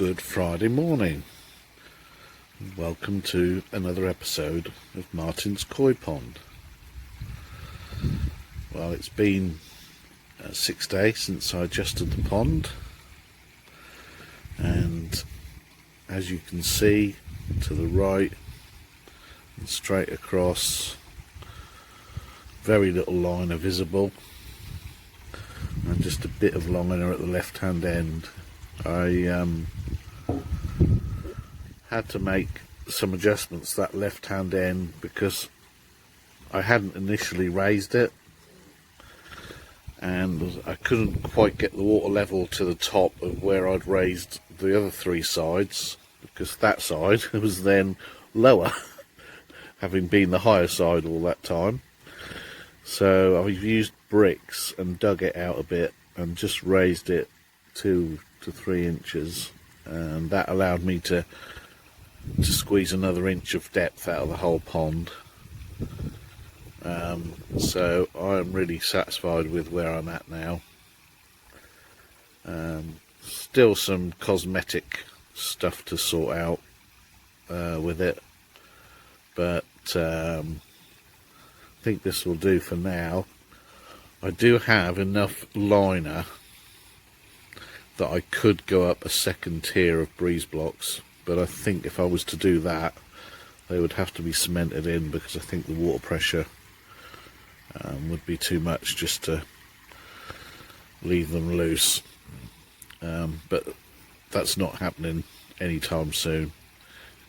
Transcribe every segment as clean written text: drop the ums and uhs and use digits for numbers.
Good Friday morning. Welcome to another episode of Martin's Koi Pond. Well, it's been 6 days since I adjusted the pond, and as you can see to the right and straight across, very little liner visible and just a bit of liner at the left hand end. I had to make some adjustments to that left hand end because I hadn't initially raised it and I couldn't quite get the water level to the top of where I'd raised the other three sides, because that side was then lower having been the higher side all that time. So I've used bricks and dug it out a bit and just raised it 2 to 3 inches, and that allowed me to squeeze another inch of depth out of the whole pond. So I'm really satisfied with where I'm at now. Still some cosmetic stuff to sort out with it, but I think this will do for now. I do have enough liner that I could go up a second tier of breeze blocks, but I think if I was to do that, they would have to be cemented in, because I think the water pressure would be too much just to leave them loose. But that's not happening anytime soon,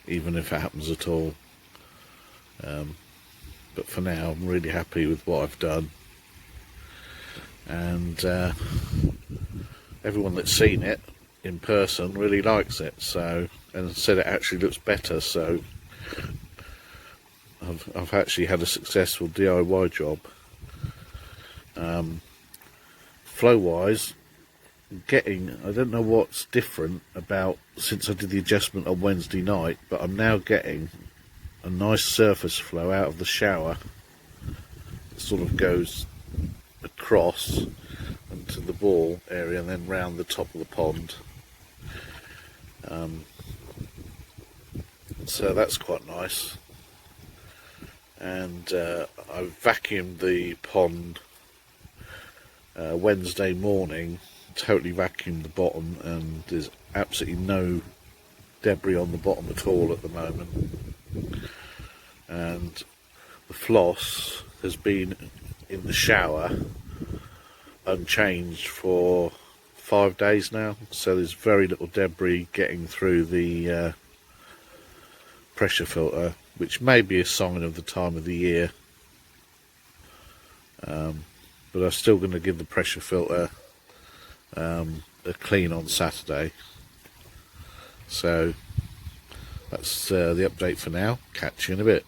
even if it happens at all. But for now, I'm really happy with what I've done, and everyone that's seen it in person really likes it, so, and said it actually looks better. So I've actually had a successful DIY job. Flow wise, I don't know what's different about since I did the adjustment on Wednesday night, but I'm now getting a nice surface flow out of the shower. It sort of goes across and to the ball area and then round the top of the pond. So that's quite nice. And I vacuumed the pond Wednesday morning, totally vacuumed the bottom, and there's absolutely no debris on the bottom at all at the moment. And the floss has been in the shower unchanged for 5 days now, so there's very little debris getting through the pressure filter, which may be a sign of the time of the year. But I'm still going to give the pressure filter a clean on Saturday. So that's the update for now. Catch you in a bit.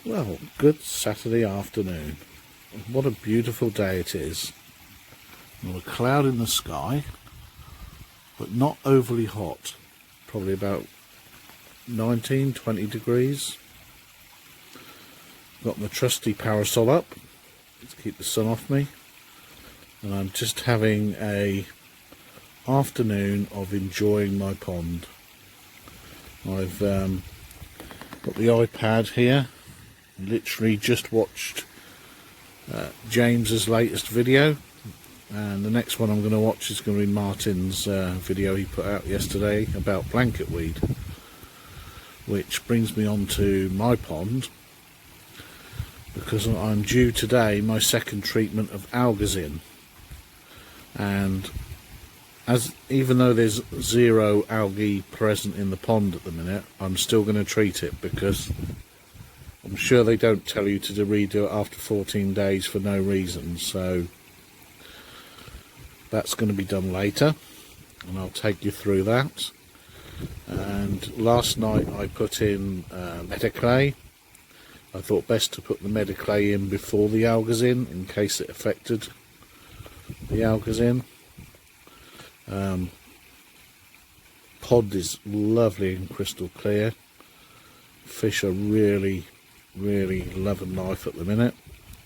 Well, good Saturday afternoon. What a beautiful day it is. Not a cloud in the sky, but not overly hot. Probably about 19-20 degrees. Got my trusty parasol up to keep the sun off me, and I'm just having a afternoon of enjoying my pond. I've got the iPad here, literally just watched James's latest video, and the next one I'm going to watch is going to be Martin's video he put out yesterday about blanket weed, which brings me on to my pond, because I'm due today my second treatment of algae, and even though there's zero algae present in the pond at the minute, I'm still going to treat it, because I'm sure they don't tell you to redo it after 14 days for no reason. So that's going to be done later, and I'll take you through that. And last night I put in metaclay. I thought best to put the metaclay in before the algae in case it affected the algae. Pond is lovely and crystal clear. Fish are really loving life at the minute,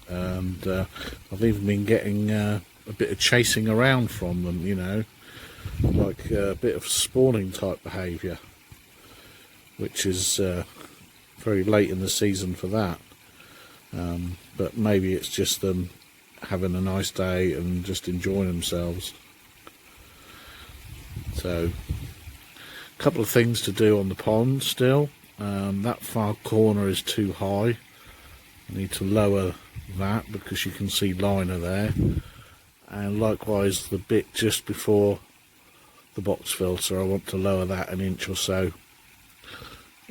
and I've even been getting a bit of chasing around from them, you know. like a bit of spawning type behaviour, which is very late in the season for that. But maybe it's just them having a nice day and just enjoying themselves. So, a couple of things to do on the pond still. That far corner is too high. I need to lower that because you can see liner there. And likewise the bit just before the box filter, I want to lower that an inch or so.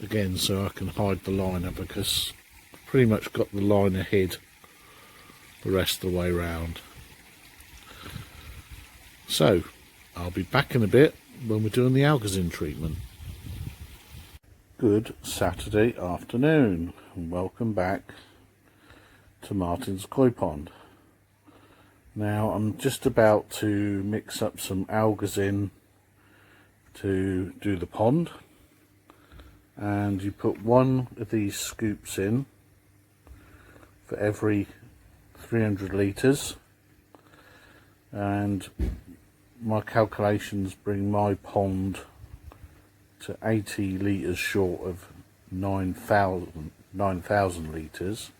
Again, so I can hide the liner, because I've pretty much got the liner hid the rest of the way round. So, I'll be back in a bit when we're doing the algae treatment. Good Saturday afternoon, and welcome back to Martin's koi pond. Now I'm just about to mix up some algae in to do the pond, and you put one of these scoops in for every 300 litres, and my calculations bring my pond to 80 litres short of 9,000 litres,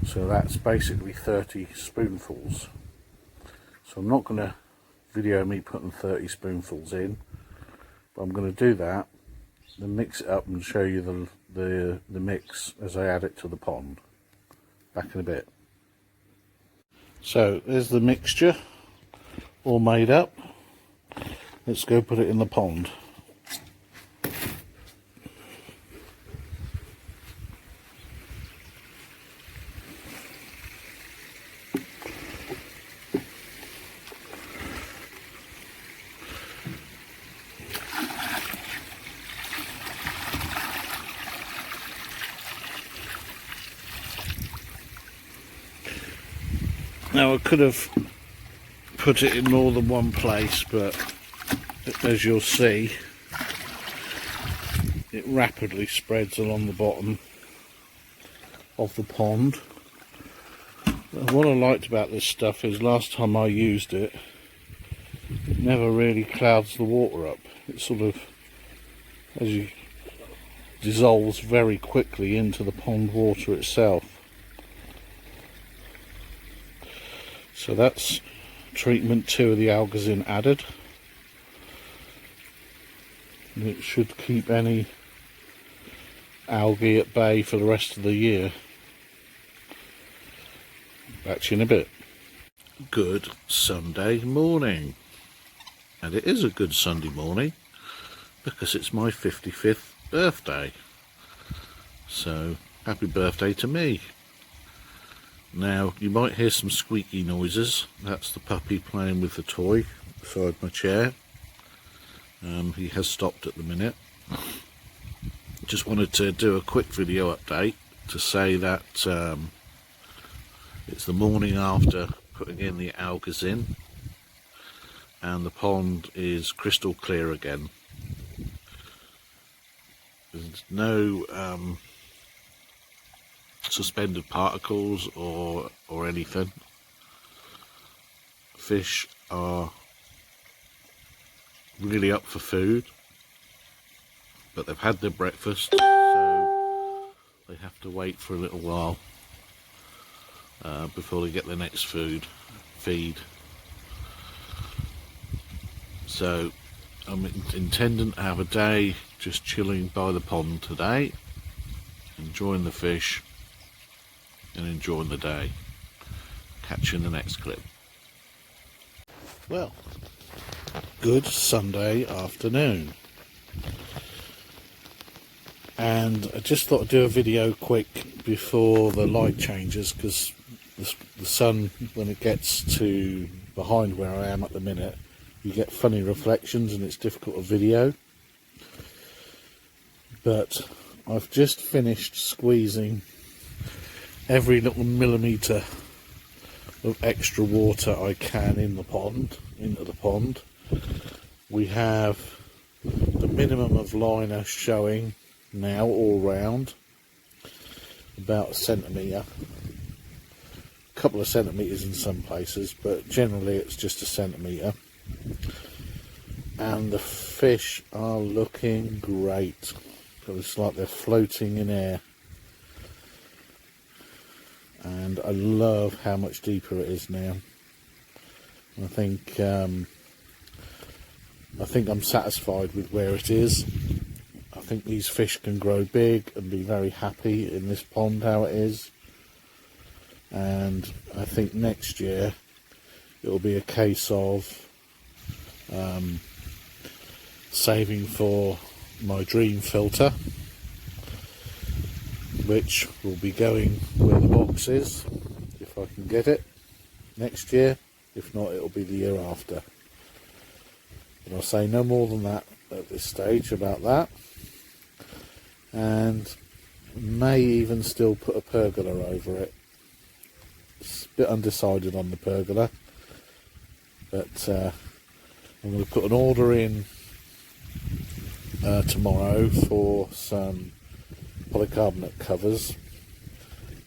so that's basically 30 spoonfuls. So I'm not going to video me putting 30 spoonfuls in, but I'm going to do that, then mix it up and show you the mix as I add it to the pond. Back in a bit. So there's the mixture all made up. Let's go put it in the pond. Now I could have put it in more than one place, but as you'll see, it rapidly spreads along the bottom of the pond. And what I liked about this stuff is last time I used it, it never really clouds the water up. It sort of, as you dissolves very quickly into the pond water itself. So that's treatment 2 of the algae added. And it should keep any algae at bay for the rest of the year. Back to you in a bit. Good Sunday morning. And it is a good Sunday morning because it's my 55th birthday. So happy birthday to me. Now, you might hear some squeaky noises. That's the puppy playing with the toy beside my chair. He has stopped at the minute. Just wanted to do a quick video update to say that it's the morning after putting in the algae in, and the pond is crystal clear again. There's no suspended particles or anything. Fish are really up for food, but they've had their breakfast, so they have to wait for a little while before they get their next feed. So I'm intending to have a day just chilling by the pond today, enjoying the fish and enjoying the day. Catch you in the next clip. Well, good Sunday afternoon, and I just thought I'd do a video quick before the light changes, because the sun, when it gets to behind where I am at the minute, you get funny reflections and it's difficult to video. But I've just finished squeezing every little millimetre of extra water I can into the pond. We have the minimum of liner showing now all round, about a centimetre, a couple of centimetres in some places, but generally it's just a centimetre. and the fish are looking great. It's like they're floating in air, and I love how much deeper it is now. I think I'm satisfied with where it is. I think these fish can grow big and be very happy in this pond how it is, and I think next year it'll be a case of saving for my dream filter, which will be going where the box is if I can get it next year. If not, it'll be the year after. But I'll say no more than that at this stage about that, and may even still put a pergola over it. It's a bit undecided on the pergola, but I'm going to put an order in tomorrow for some polycarbonate covers,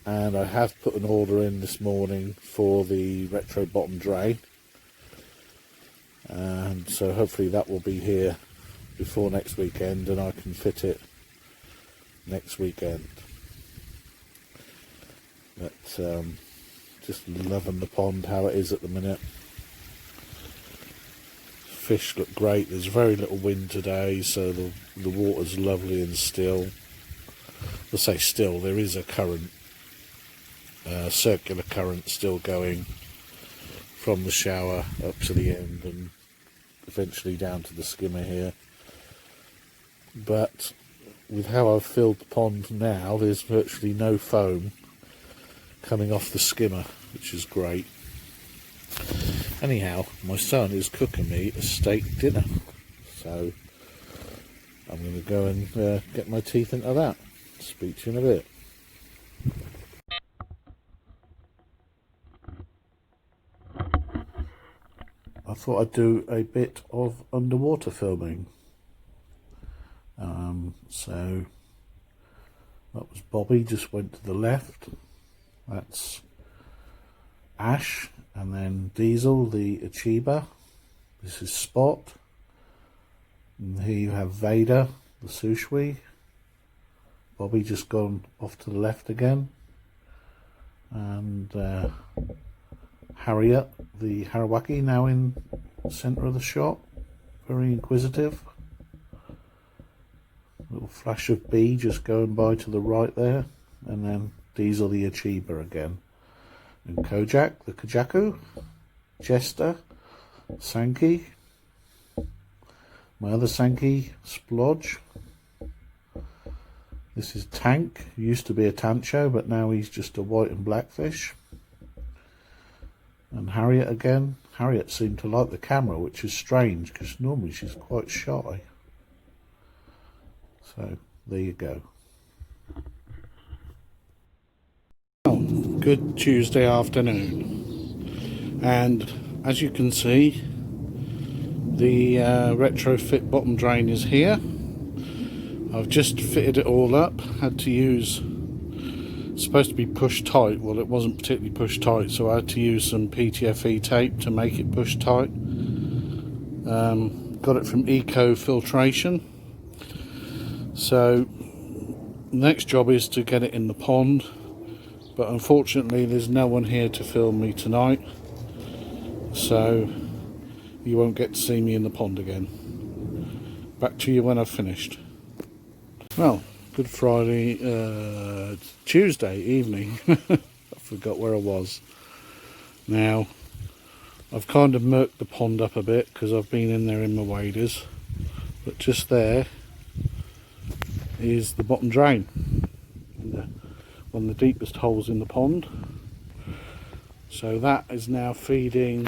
and I have put an order in this morning for the retro bottom drain, and so hopefully that will be here before next weekend and I can fit it next weekend. But just loving the pond how it is at the minute. Fish look great. There's very little wind today, so the water's lovely and still. I say still, there is a current, circular current still going from the shower up to the end and eventually down to the skimmer here. But with how I've filled the pond now, there's virtually no foam coming off the skimmer, which is great. Anyhow, my son is cooking me a steak dinner, so I'm going to go and get my teeth into that. Speak to you in a bit. I thought I'd do a bit of underwater filming. So that was Bobby, just went to the left. That's Ash, and then Diesel, the Achiba. This is Spot. And here you have Vader, the Sushui. Bobby just gone off to the left again. And Harriet, the Harawaki, now in the centre of the shot. Very inquisitive. Little flash of B just going by to the right there. And then Diesel, the Achiba again. And Kojak, the Kajaku. Jester, Sankey. My other Sankey, Splodge. This is Tank. He used to be a Tancho, but now he's just a white and black fish. And Harriet again. Harriet seemed to like the camera, which is strange because normally she's quite shy. So there you go. Well, good Tuesday afternoon, and as you can see, the retrofit bottom drain is here. I've just fitted it all up. Had to use, it's supposed to be push tight. Well, it wasn't particularly push tight, so I had to use some PTFE tape to make it push tight. Got it from Eco Filtration. So the next job is to get it in the pond, but unfortunately there's no one here to film me tonight, so you won't get to see me in the pond again. Back to you when I've finished. Well, Good Friday, Tuesday evening. I forgot where I was. Now, I've kind of murked the pond up a bit because I've been in there in my waders, but just there is the bottom drain, one of the deepest holes in the pond. So that is now feeding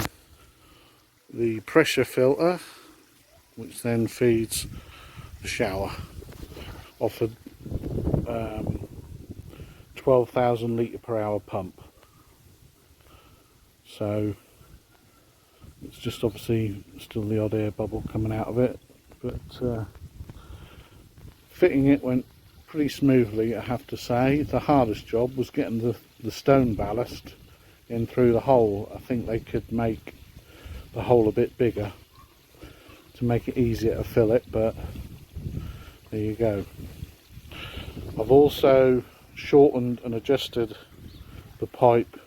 the pressure filter, which then feeds the shower off a 12,000 litre per hour pump. So it's just obviously still the odd air bubble coming out of it, but fitting it went pretty smoothly, I have to say. The hardest job was getting the stone ballast in through the hole. I think they could make the hole a bit bigger to make it easier to fill it, but there you go. I've also shortened and adjusted the pipe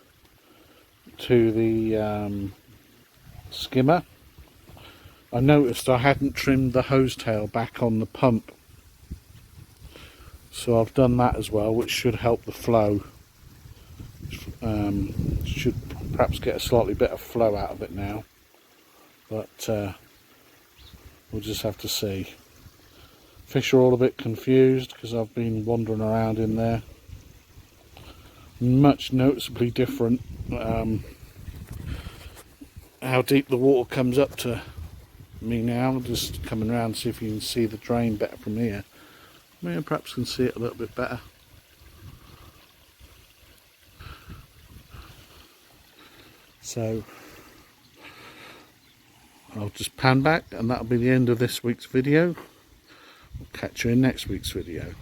to the skimmer. I noticed I hadn't trimmed the hose tail back on the pump, so I've done that as well, which should help the flow. Should perhaps get a slightly better flow out of it now, but we'll just have to see. Fish are all a bit confused because I've been wandering around in there. Much noticeably different how deep the water comes up to me now. Just coming around to see if you can see the drain better from here. Maybe perhaps can see it a little bit better. So I'll just pan back, and that'll be the end of this week's video. I'll catch you in next week's video.